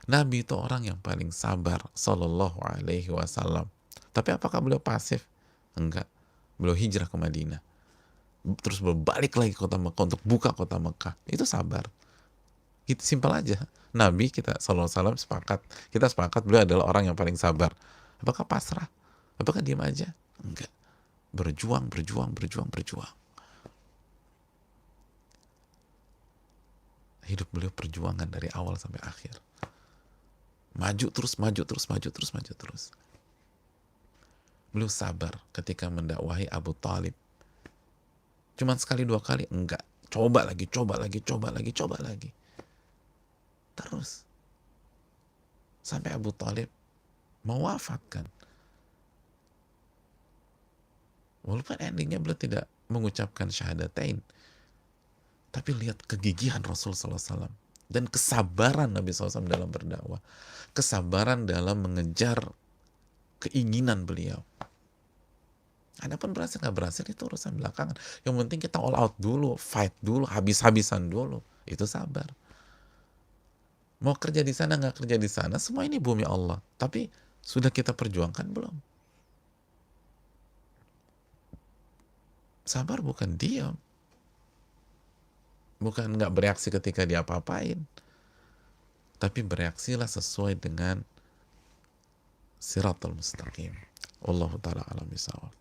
Nabi itu orang yang paling sabar, Sallallahu Alaihi Wasallam. Tapi apakah beliau pasif? Enggak. Beliau hijrah ke Madinah, terus berbalik lagi ke kota Mekah untuk buka kota Mekah. Itu sabar. Itu simpel aja. Nabi kita Sallallahu Alaihi Wasallam sepakat, kita sepakat beliau adalah orang yang paling sabar. Apakah pasrah? Apakah diam aja? Enggak. Berjuang, berjuang, berjuang, berjuang. Hidup beliau perjuangan dari awal sampai akhir. Maju terus, maju terus, maju terus, maju terus. Beliau sabar ketika mendakwahi Abu Talib. Cuman sekali dua kali, enggak. Coba lagi, coba lagi, coba lagi, coba lagi. Terus. Sampai Abu Talib mewafatkan. Walaupun endingnya beliau tidak mengucapkan syahadatain, tapi lihat kegigihan Rasul SAW dan kesabaran Nabi SAW dalam berdakwah, kesabaran dalam mengejar keinginan beliau. Adapun berhasil nggak berhasil itu urusan belakangan. Yang penting kita all out dulu, fight dulu, habis-habisan dulu. Itu sabar. Mau kerja di sana nggak kerja di sana, semua ini bumi Allah. Tapi sudah kita perjuangkan belum? Sabar bukan diam, bukan nggak bereaksi ketika dia apa-apain, tapi bereaksilah sesuai dengan siratal mustaqim. Wallahu ta'ala alam bisawab.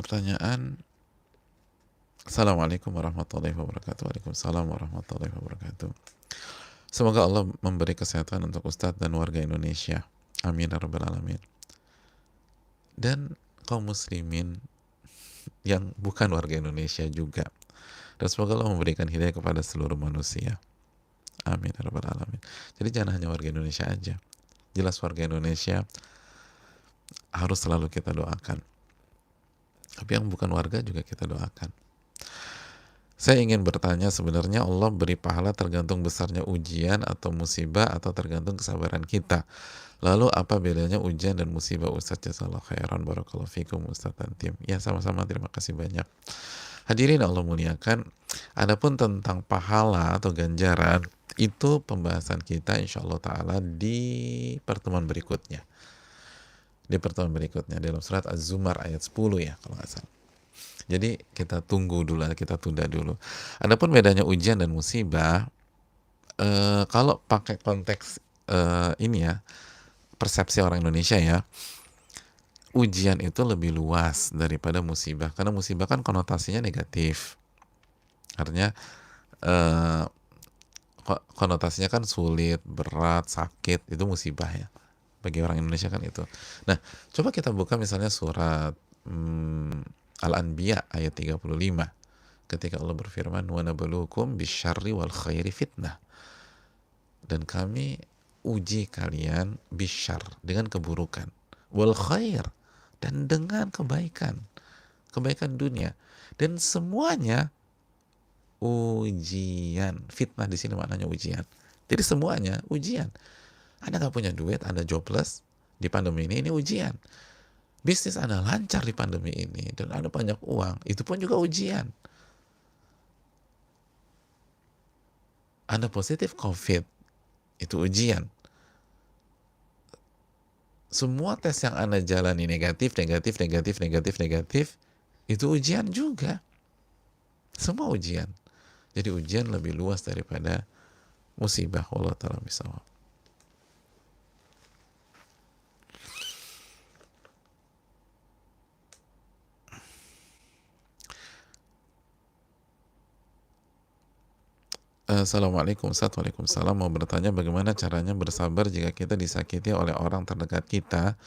Pertanyaan, Assalamualaikum warahmatullahi wabarakatuh. Waalaikumsalam warahmatullahi wabarakatuh. Semoga Allah memberi kesehatan untuk Ustadz dan warga Indonesia. Amin ya rabbal alamin. Dan kaum muslimin yang bukan warga Indonesia juga. Dan semoga Allah memberikan hidayah kepada seluruh manusia. Amin ya rabbal alamin. Jadi jangan hanya warga Indonesia aja. Jelas warga Indonesia harus selalu kita doakan. Tapi yang bukan warga juga kita doakan. Saya ingin bertanya, sebenarnya Allah beri pahala tergantung besarnya ujian atau musibah atau tergantung kesabaran kita. Lalu apa bedanya ujian dan musibah? Ustaz jazakallahu khairan, barakallahu fikum Ustaz dan tim. Ya sama-sama, terima kasih banyak. Hadirin Allah muliakan, adapun tentang pahala atau ganjaran, itu pembahasan kita insya Allah ta'ala di pertemuan berikutnya. Di pertemuan berikutnya, dalam surat Az-Zumar ayat 10 ya, kalau nggak salah. Jadi kita tunggu dulu, kita tunda dulu. Adapun bedanya ujian dan musibah, kalau pakai konteks ini ya, persepsi orang Indonesia ya, ujian itu lebih luas daripada musibah. Karena musibah kan konotasinya negatif. Artinya konotasinya kan sulit, berat, sakit, itu musibah ya. Bagi orang Indonesia kan itu. Nah, coba kita buka misalnya surat Al-Anbiya ayat 35. Ketika Allah berfirman, wa nabluukum bisyarri wal khairi fitnah. Dan kami uji kalian bisyar, dengan keburukan, wal khair, dan dengan kebaikan, kebaikan dunia, dan semuanya ujian. Fitnah di sini maknanya ujian. Jadi semuanya ujian. Anda nggak punya duit, Anda jobless di pandemi ini ujian. Bisnis Anda lancar di pandemi ini dan Anda banyak uang, itu pun juga ujian. Anda positif COVID, itu ujian. Semua tes yang Anda jalani negatif, itu ujian juga. Semua ujian. Jadi ujian lebih luas daripada musibah. Wallahu ta'ala bishawab. Assalamualaikum Ustaz. Waalaikumsalam. Mau bertanya bagaimana caranya bersabar jika kita disakiti oleh orang terdekat kita,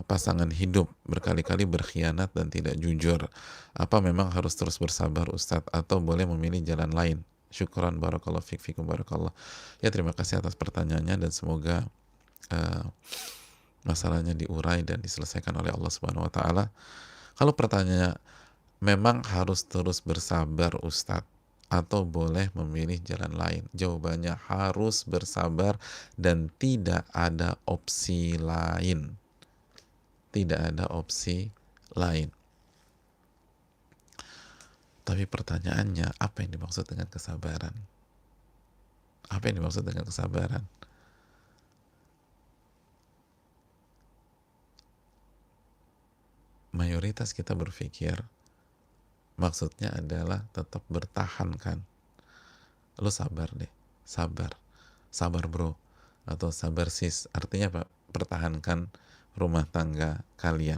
pasangan hidup, berkali-kali berkhianat dan tidak jujur. Apa memang harus terus bersabar Ustadz atau boleh memilih jalan lain? Syukran, barakallahu fikum, barakallah. Ya, terima kasih atas pertanyaannya dan semoga masalahnya diurai dan diselesaikan oleh Allah Subhanahu wa taala. Kalau pertanyaannya memang harus terus bersabar Ustadz atau boleh memilih jalan lain? Jawabannya harus bersabar dan tidak ada opsi lain. Tidak ada opsi lain. Tapi pertanyaannya, apa yang dimaksud dengan kesabaran? Apa yang dimaksud dengan kesabaran? Mayoritas kita berpikir maksudnya adalah tetap bertahan kan. Lo sabar deh, sabar. Sabar bro, atau sabar sis. Artinya apa? Pertahankan rumah tangga kalian.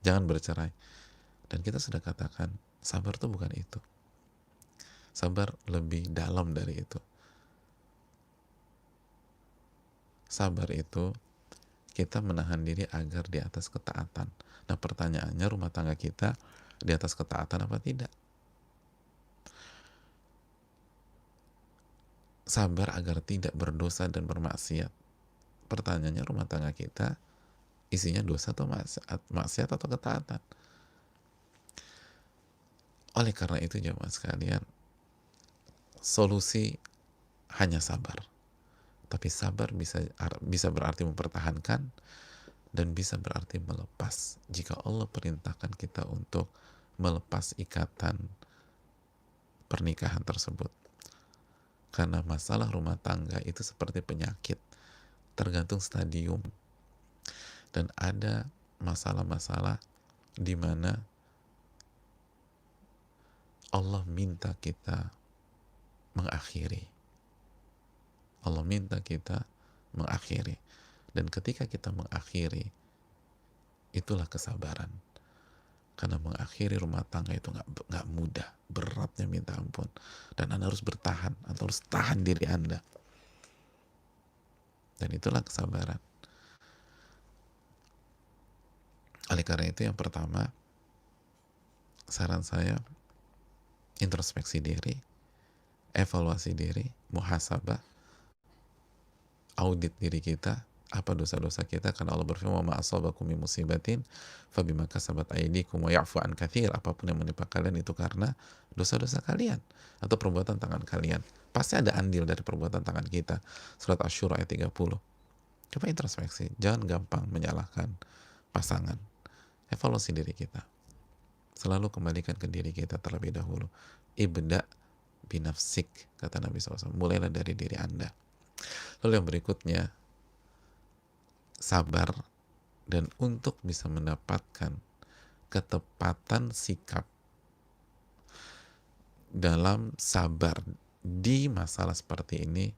Jangan bercerai. Dan kita sudah katakan, sabar itu bukan itu. Sabar lebih dalam dari itu. Sabar itu kita menahan diri agar di atas ketaatan. Nah pertanyaannya, rumah tangga kita di atas ketaatan apa tidak? Sabar agar tidak berdosa dan bermaksiat. Pertanyaannya, rumah tangga kita isinya dosa atau maksiat atau ketaatan? Oleh karena itu jemaah sekalian, solusi hanya sabar. Tapi sabar bisa berarti mempertahankan dan bisa berarti melepas. Jika Allah perintahkan kita untuk melepas ikatan pernikahan tersebut. Karena masalah rumah tangga itu seperti penyakit, tergantung stadium. Dan ada masalah-masalah di mana Allah minta kita mengakhiri. Allah minta kita mengakhiri. Dan ketika kita mengakhiri, itulah kesabaran. Karena mengakhiri rumah tangga itu nggak mudah, beratnya minta ampun. Dan Anda harus bertahan, Anda harus tahan diri Anda. Dan itulah kesabaran. Oleh karena itu yang pertama, saran saya, introspeksi diri, evaluasi diri, muhasabah, audit diri kita, apa dosa-dosa kita, karena Allah berfirman, ma asabakum min musibatin fabima kasabat aydikum wa ya'fu an katsir. Apapun yang menimpa kalian itu karena dosa-dosa kalian atau perbuatan tangan kalian. Pasti ada andil dari perbuatan tangan kita. Surat Asy-Syura ayat 30. Coba introspeksi, jangan gampang menyalahkan pasangan. Evaluasi diri kita. Selalu kembalikan ke diri kita terlebih dahulu. Ibda binafsik, kata Nabi SAW. Mulailah dari diri Anda. Lalu yang berikutnya, sabar, dan untuk bisa mendapatkan ketepatan sikap dalam sabar di masalah seperti ini,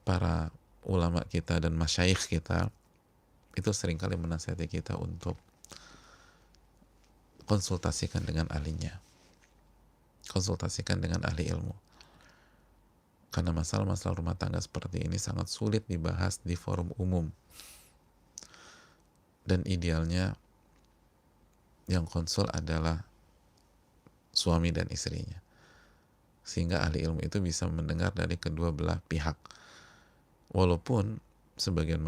para ulama kita dan masyayikh kita itu seringkali menasihati kita untuk konsultasikan dengan ahlinya, konsultasikan dengan ahli ilmu, karena masalah-masalah rumah tangga seperti ini sangat sulit dibahas di forum umum. Dan idealnya yang konsul adalah suami dan istrinya, sehingga ahli ilmu itu bisa mendengar dari kedua belah pihak. Walaupun sebagian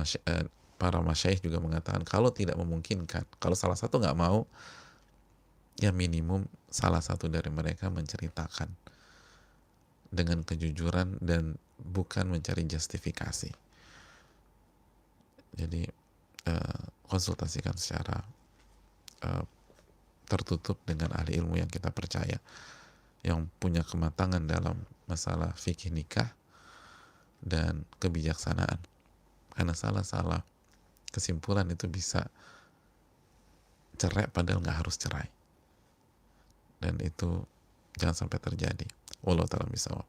para masyayikh juga mengatakan kalau tidak memungkinkan, kalau salah satu nggak mau, ya minimum salah satu dari mereka menceritakan dengan kejujuran dan bukan mencari justifikasi. Jadi konsultasikan secara tertutup dengan ahli ilmu yang kita percaya, yang punya kematangan dalam masalah fikih nikah dan kebijaksanaan. Karena salah-salah kesimpulan itu bisa cerai padahal nggak harus cerai. Dan itu jangan sampai terjadi. Wallahu ta'ala bishawab.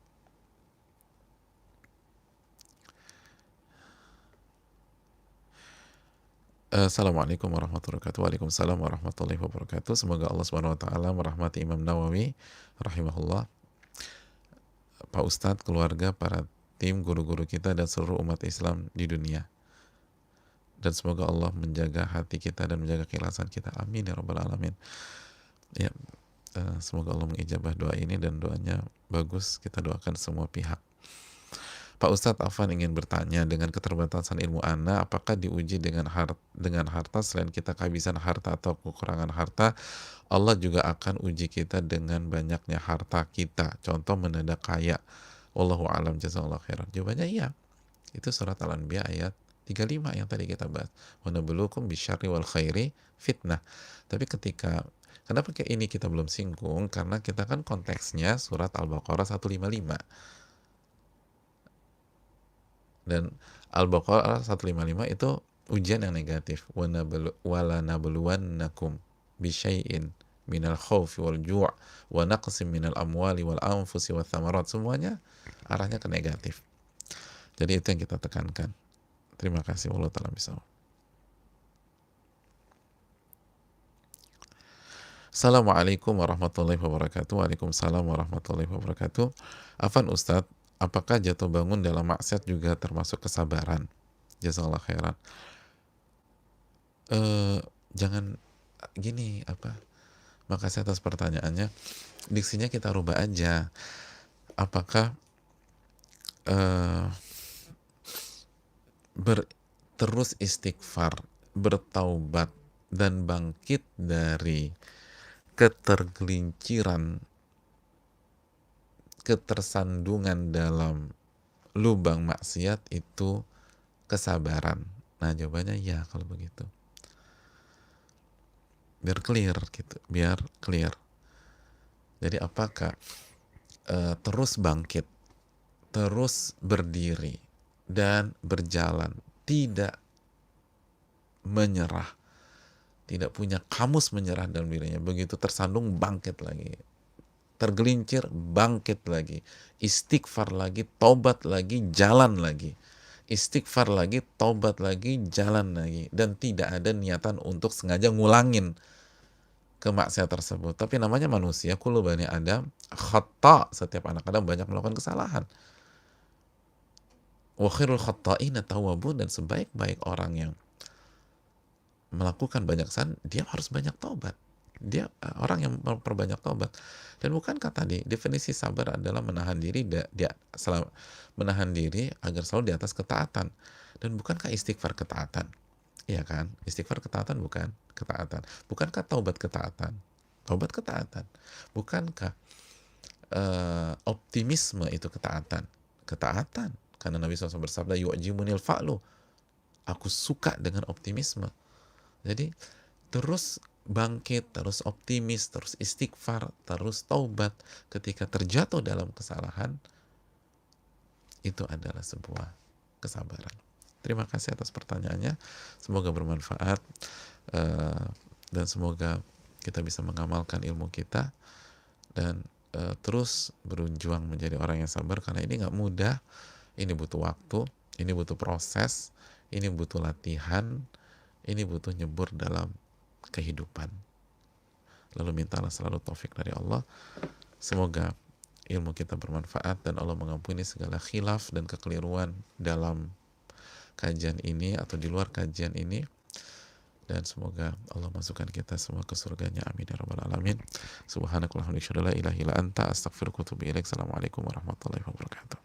Assalamualaikum warahmatullahi wabarakatuh. Waalaikumsalam warahmatullahi wabarakatuh. Semoga Allah Subhanahu wa taala merahmati Imam Nawawi rahimahullah, Pak Ustadz, keluarga, para tim, guru-guru kita dan seluruh umat Islam di dunia. Dan semoga Allah menjaga hati kita dan menjaga keikhlasan kita. Amin ya rabbal alamin. Ya, semoga Allah mengijabah doa ini, dan doanya bagus. Kita doakan semua pihak. Pak Ustadz, Afan ingin bertanya, dengan keterbatasan ilmu ana, apakah diuji dengan harta selain kita kehabisan harta atau kekurangan harta, Allah juga akan uji kita dengan banyaknya harta kita, contoh mendadak kaya? Wallahu a'lam, jazakallahu khairan. Jawabannya iya. Itu surat Al-Anbiya ayat 35 yang tadi kita bahas. Wa nabluukum bisyarri wal khairi fitnah. Tapi kenapa ini kita belum singgung? Karena kita kan konteksnya surat Al-Baqarah 155. Dan Al-Baqarah 155 itu ujian yang negatif. Wala nabluwannakum bisyai'in minal khawfi wal ju' wa naqsim minal amwali wal anfusi wal thamarat. Semuanya arahnya ke negatif. Jadi itu yang kita tekankan. Terima kasih. Wallahu ta'ala bishawab. Assalamualaikum warahmatullahi wabarakatuh. Waalaikumsalam warahmatullahi wabarakatuh. Afan Ustadz, apakah jatuh bangun dalam maksiat juga termasuk kesabaran? Jazakallah khairan. Jangan gini, makasih atas pertanyaannya. Diksinya kita rubah aja. Apakah terus istighfar, bertaubat, dan bangkit dari ketergelinciran, ketersandungan dalam lubang maksiat itu kesabaran? Nah, jawabannya ya kalau begitu. Biar clear gitu, biar clear. Jadi apakah terus bangkit, terus berdiri dan berjalan, tidak menyerah, tidak punya kamus menyerah dalam dirinya, begitu tersandung bangkit lagi, tergelincir bangkit lagi, istighfar lagi, taubat lagi, jalan lagi, istighfar lagi, taubat lagi, jalan lagi, dan tidak ada niatan untuk sengaja ngulangin kemaksiatan tersebut. Tapi namanya manusia, kullu bani Adam khata, setiap anak Adam banyak melakukan kesalahan. Wa khairul khata'ina tawwabun, dan sebaik-baik orang yang melakukan banyak kesalahan, dia harus banyak taubat. Dia orang yang memperbanyak taubat. Dan bukankah tadi definisi sabar adalah menahan diri menahan diri agar selalu di atas ketaatan. Dan bukankah istighfar ketaatan? Iya kan? Istighfar ketaatan bukan? Ketaatan. Bukankah taubat ketaatan? Taubat ketaatan. Bukankah optimisme itu ketaatan? Ketaatan. Karena Nabi SAW bersabda, yu'jimunil fa'lu. Aku suka dengan optimisme. Jadi terus bangkit, terus optimis, terus istighfar, terus taubat ketika terjatuh dalam kesalahan, itu adalah sebuah kesabaran. Terima kasih atas pertanyaannya. Semoga bermanfaat dan semoga kita bisa mengamalkan ilmu kita dan terus berjuang menjadi orang yang sabar, karena ini nggak mudah. Ini butuh waktu, ini butuh proses, ini butuh latihan, ini butuh nyebur dalam kehidupan. Lalu mintalah selalu taufik dari Allah. Semoga ilmu kita bermanfaat dan Allah mengampuni segala khilaf dan kekeliruan dalam kajian ini atau di luar kajian ini. Dan semoga Allah masukkan kita semua ke surganya. Amin ya rabbal alamin. Subhanakallahumma wa bihamdika, la ilaha illa anta, astaghfiruka wa atubu ilaik. Assalamualaikum warahmatullahi wabarakatuh.